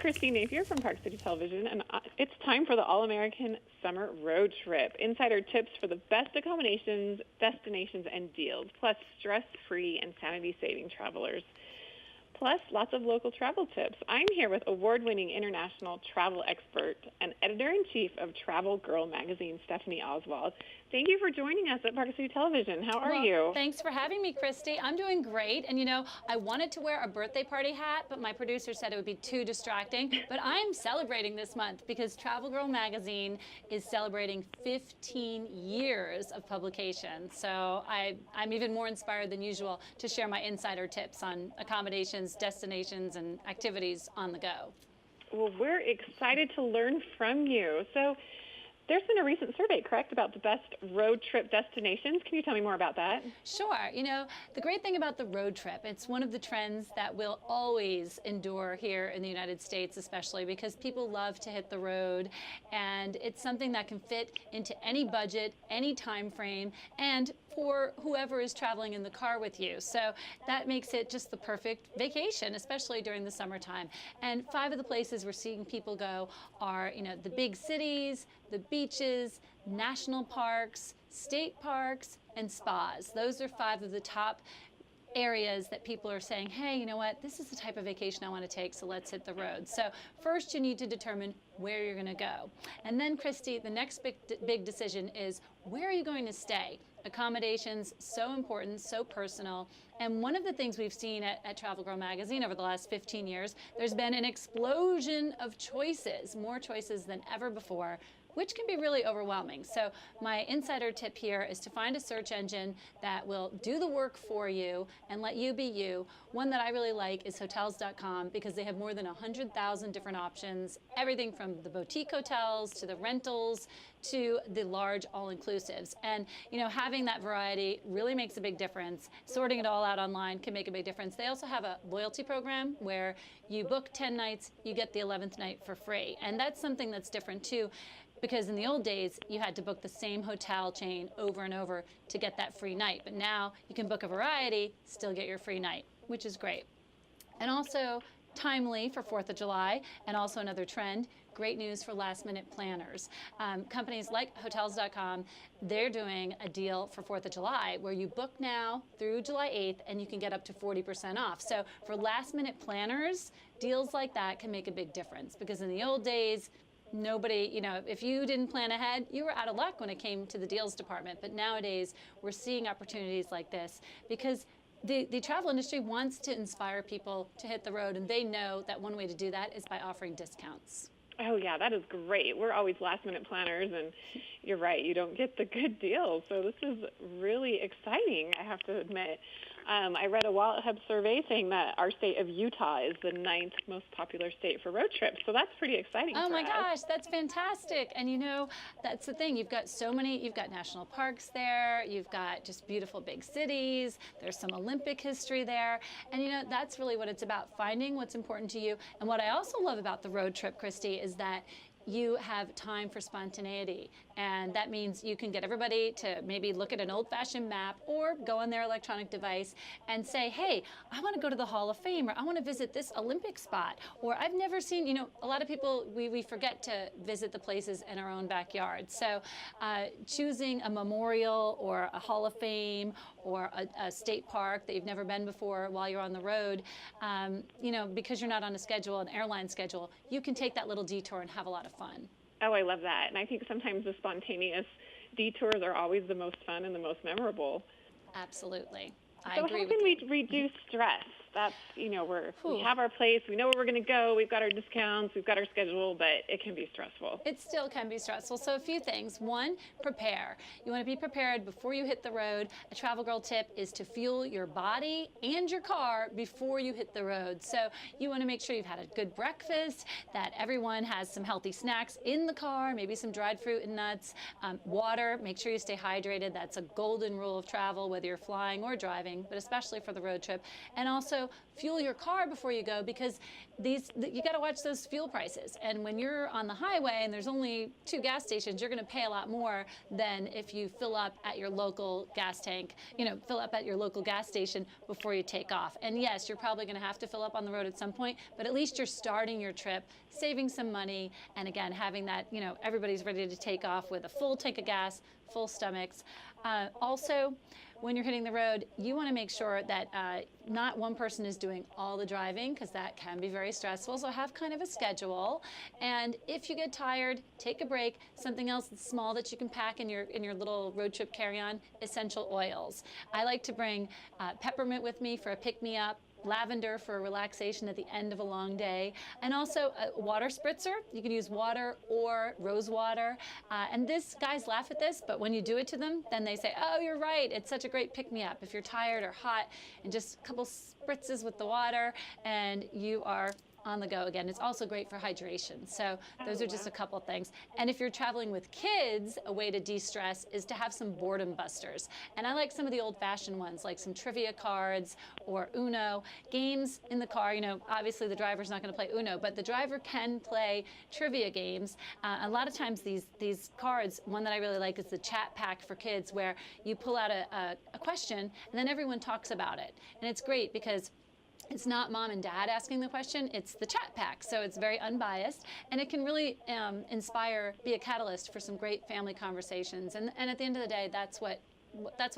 Christy Napier from Park City Television, and it's time for the All-American Summer Road Trip. Insider tips for the best accommodations, destinations, and deals, plus stress-free and sanity-saving travelers. Plus, lots of local travel tips. I'm here with award-winning international travel expert and editor-in-chief of Travel Girl magazine, Stephanie Oswald. Thank you for joining us at Park City Television. How are you? Thanks for having me, Christy. I'm doing great. And you know, I wanted to wear a birthday party hat, but my producer said it would be too distracting. But I'm celebrating this month because Travel Girl magazine is celebrating 15 years of publication. So I'm even more inspired than usual to share my insider tips on accommodations, destinations, and activities on the go. Well, we're excited to learn from you. So there's been a recent survey, correct, about the best road trip destinations. Can you tell me more about that? Sure. You know, the great thing about the road trip, it's one of the trends that will always endure here in the United States, especially because people love to hit the road, and it's something that can fit into any budget, any time frame, and for whoever is traveling in the car with you. So that makes it just the perfect vacation, especially during the summertime. And 5 of the places we're seeing people go are, you know, the big cities, the beaches, national parks, state parks, and spas. Those are 5 of the top areas that people are saying, hey, you know what, this is the type of vacation I want to take, so let's hit the road. So first you need to determine where you're going to go. And then, Christy, the next big decision is, where are you going to stay? Accommodations, so important, so personal. And one of the things we've seen at Travel Girl magazine over the last 15 years, there's been an explosion of choices, more choices than ever before, which can be really overwhelming. So my insider tip here is to find a search engine that will do the work for you and let you be you. One that I really like is hotels.com because they have more than 100,000 different options, everything from the boutique hotels to the rentals to the large all-inclusives. And you know, having that variety really makes a big difference. Sorting it all out online can make a big difference. They also have a loyalty program where you book 10 nights, you get the 11th night for free. And that's something that's different too, because in the old days, you had to book the same hotel chain over and over to get that free night. But now you can book a variety, still get your free night, which is great. And also timely for 4th of July, and also another trend, great news for last-minute planners. Companies like Hotels.com, they're doing a deal for 4th of July where you book now through July 8th and you can get up to 40% off. So for last-minute planners, deals like that can make a big difference because in the old days, nobody, you know, if you didn't plan ahead, you were out of luck when it came to the deals department. But nowadays, we're seeing opportunities like this because the travel industry wants to inspire people to hit the road, and they know that one way to do that is by offering discounts. Oh, yeah, that is great. We're always last-minute planners, and you're right, you don't get the good deals. So this is really exciting, I have to admit. I read a Wallet Hub survey saying that our state of Utah is the 9th most popular state for road trips. So that's pretty exciting for us. Oh my gosh, that's fantastic. And you know, that's the thing. You've got so many, you've got national parks there. You've got just beautiful big cities. There's some Olympic history there. And you know, that's really what it's about, finding what's important to you. And what I also love about the road trip, Christy, is that you have time for spontaneity. And that means you can get everybody to maybe look at an old-fashioned map or go on their electronic device and say, hey, I want to go to the Hall of Fame, or I want to visit this Olympic spot, or I've never seen, you know, a lot of people, we forget to visit the places in our own backyard. So choosing a memorial or a Hall of Fame or a state park that you've never been before while you're on the road, you know, because you're not on a schedule, an airline schedule, you can take that little detour and have a lot of fun. Oh, I love that. And I think sometimes the spontaneous detours are always the most fun and the most memorable. Absolutely. So how can we reduce stress? That's, you know, we have our place, we know where we're going to go, we've got our discounts, we've got our schedule, but it can be stressful. It still can be stressful. So a few things. One, prepare. You want to be prepared before you hit the road. A Travel Girl tip is to fuel your body and your car before you hit the road. So you want to make sure you've had a good breakfast, that everyone has some healthy snacks in the car, maybe some dried fruit and nuts, water. Make sure you stay hydrated. That's a golden rule of travel, whether you're flying or driving, but especially for the road trip. And also also fuel your car before you go, because you got to watch those fuel prices. And when you're on the highway and there's only 2 gas stations, you're going to pay a lot more than if you fill up at your local gas tank, fill up at your local gas station before you take off. And yes, you're probably going to have to fill up on the road at some point, but at least you're starting your trip, saving some money, and again, having that, everybody's ready to take off with a full tank of gas, full stomachs. Also, when you're hitting the road, you want to make sure that not one person is doing all the driving, because that can be very stressful. So have kind of a schedule. And if you get tired, take a break. Something else that's small that you can pack in your little road trip carry-on: essential oils. I like to bring peppermint with me for a pick-me-up, lavender for relaxation at the end of a long day, and also a water spritzer. You can use water or rose water. And guys laugh at this, but when you do it to them, then they say, oh, you're right, it's such a great pick-me-up. If you're tired or hot, and just a couple spritzes with the water, and you are on the go again. It's also great for hydration. So those are just a couple things. And if you're traveling with kids, a way to de-stress is to have some boredom busters. And I like some of the old-fashioned ones, like some trivia cards or Uno. Games in the car, obviously the driver's not going to play Uno, but the driver can play trivia games. A lot of times these cards, one that I really like is the chat pack for kids, where you pull out a question and then everyone talks about it. And it's great because it's not mom and dad asking the question, it's the chat pack. So it's very unbiased, and it can really be a catalyst for some great family conversations. And at the end of the day, that's what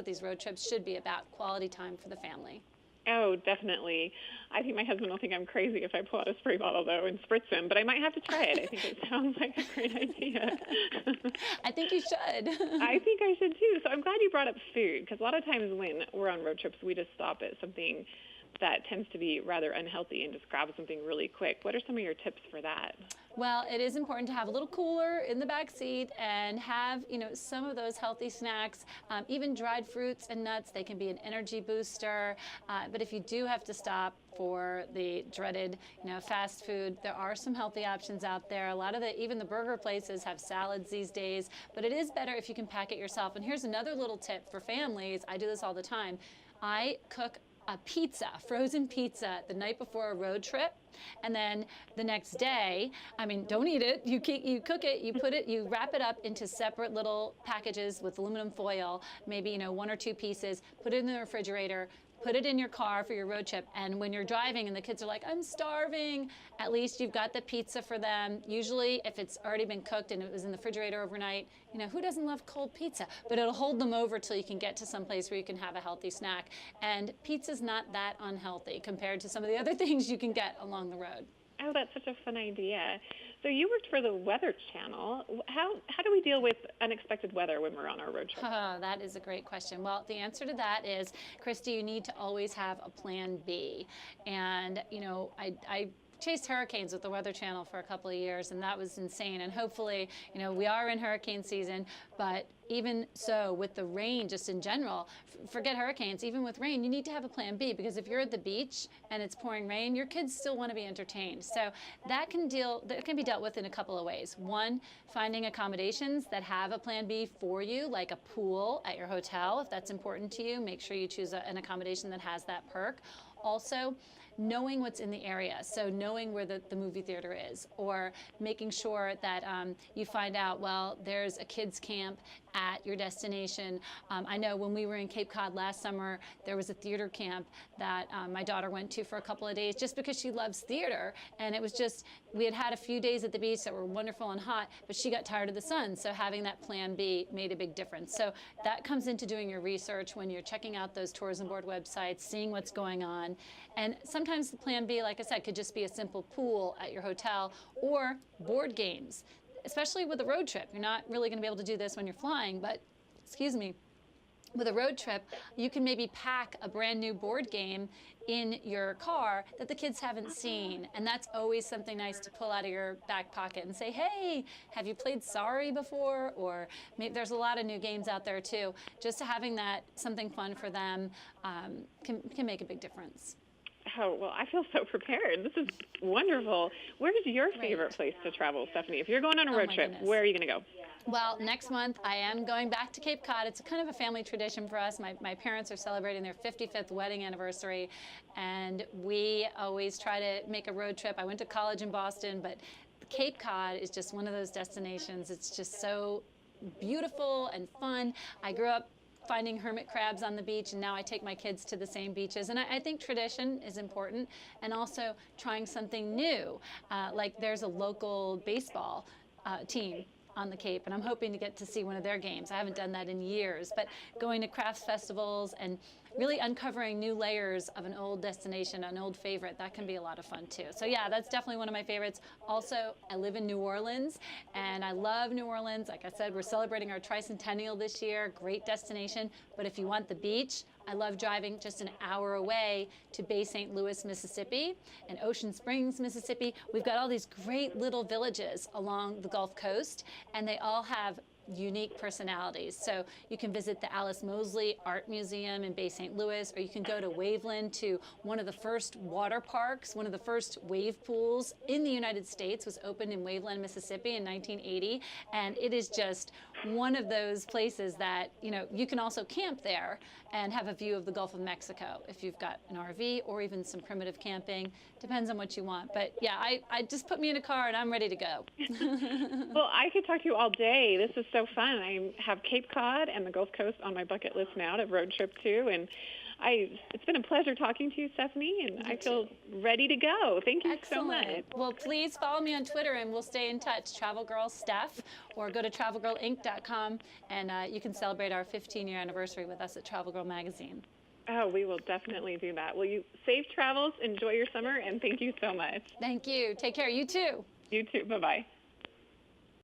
these road trips should be about: quality time for the family. Oh, definitely. I think my husband will think I'm crazy if I pull out a spray bottle, though, and spritz him, but I might have to try it. I think it sounds like a great idea. I think you should. I think I should, too. So I'm glad you brought up food, because a lot of times when we're on road trips, we just stop at something that tends to be rather unhealthy and just grab something really quick. What are some of your tips for that? Well, it is important to have a little cooler in the back seat and have, some of those healthy snacks. Even dried fruits and nuts, they can be an energy booster. But if you do have to stop for the dreaded, fast food, there are some healthy options out there. A lot of even the burger places have salads these days, but it is better if you can pack it yourself. And here's another little tip for families. I do this all the time. I cook a frozen pizza the night before a road trip, and then the next day, don't eat it, you cook it, you wrap it up into separate little packages with aluminum foil, maybe 1 or 2 pieces, put it in the refrigerator, put it in your car for your road trip, and when you're driving and the kids are like, I'm starving, at least you've got the pizza for them. Usually, if it's already been cooked and it was in the refrigerator overnight, who doesn't love cold pizza? But it'll hold them over till you can get to some place where you can have a healthy snack. And pizza's not that unhealthy compared to some of the other things you can get along the road. Oh, that's such a fun idea. So you worked for the Weather Channel. How do we deal with unexpected weather when we're on our road trip? Oh, that is a great question. Well, the answer to that is, Christy, you need to always have a plan B. And, I chased hurricanes with the Weather Channel for a couple of years, and that was insane. And hopefully, we are in hurricane season, but even so, with the rain just in general, forget hurricanes, even with rain, you need to have a plan B, because if you're at the beach and it's pouring rain, your kids still want to be entertained. So that can be dealt with in a couple of ways. One, finding accommodations that have a plan B for you, like a pool at your hotel. If that's important to you, make sure you choose an accommodation that has that perk. Also, knowing what's in the area, so knowing where the movie theater is, or making sure that you find out, well, there's a kids camp at your destination. I know when we were in Cape Cod last summer, there was a theater camp that my daughter went to for a couple of days just because she loves theater, and it was just, we had a few days at the beach that were wonderful and hot, but she got tired of the sun, so having that plan B made a big difference. So that comes into doing your research when you're checking out those tourism board websites, seeing what's going on. And sometimes the plan B, like I said, could just be a simple pool at your hotel or board games, especially with a road trip. You're not really going to be able to do this when you're flying, but, with a road trip, you can maybe pack a brand new board game in your car that the kids haven't seen. And that's always something nice to pull out of your back pocket and say, hey, have you played Sorry before? Or maybe there's a lot of new games out there too. Just having that something fun for them can make a big difference. Oh, well, I feel so prepared. This is wonderful. Where's your favorite place to travel, Stephanie? If you're going on a road trip, where are you going to go? Well, next month I am going back to Cape Cod. It's kind of a family tradition for us. My parents are celebrating their 55th wedding anniversary, and we always try to make a road trip. I went to college in Boston, but Cape Cod is just one of those destinations. It's just so beautiful and fun. I grew up finding hermit crabs on the beach, and now I take my kids to the same beaches. And I think tradition is important, and also trying something new. Like there's a local baseball team on the Cape, and I'm hoping to get to see one of their games. I haven't done that in years, but going to crafts festivals and really uncovering new layers of an old destination, an old favorite, that can be a lot of fun too. So yeah, that's definitely one of my favorites. Also, I live in New Orleans, and I love New Orleans. Like I said, we're celebrating our tricentennial this year, great destination. But if you want the beach, I love driving just an hour away to Bay St. Louis, Mississippi, and Ocean Springs, Mississippi. We've got all these great little villages along the Gulf Coast, and they all have unique personalities. So you can visit the Alice Mosley Art Museum in Bay St. Louis, or you can go to Waveland, to one of the first water parks. One of the first wave pools in the United States was opened in Waveland, Mississippi in 1980, and it is just one of those places that, you know, you can also camp there and have a view of the Gulf of Mexico if you've got an RV or even some primitive camping. Depends on what you want. But yeah, I just put me in a car and I'm ready to go. Well, I could talk to you all day. This is so fun. I have Cape Cod and the Gulf Coast on my bucket list now to road trip to, and it's been a pleasure talking to you, Stephanie, and I feel ready to go. Thank you so much. Well, please follow me on Twitter and we'll stay in touch. Travel Girl Steph, or go to travelgirlinc.com, and you can celebrate our 15-year anniversary with us at Travel Girl Magazine. Oh, we will definitely do that. Well, you safe travels, enjoy your summer, and thank you so much. Thank you. Take care. You too. You too. Bye-bye.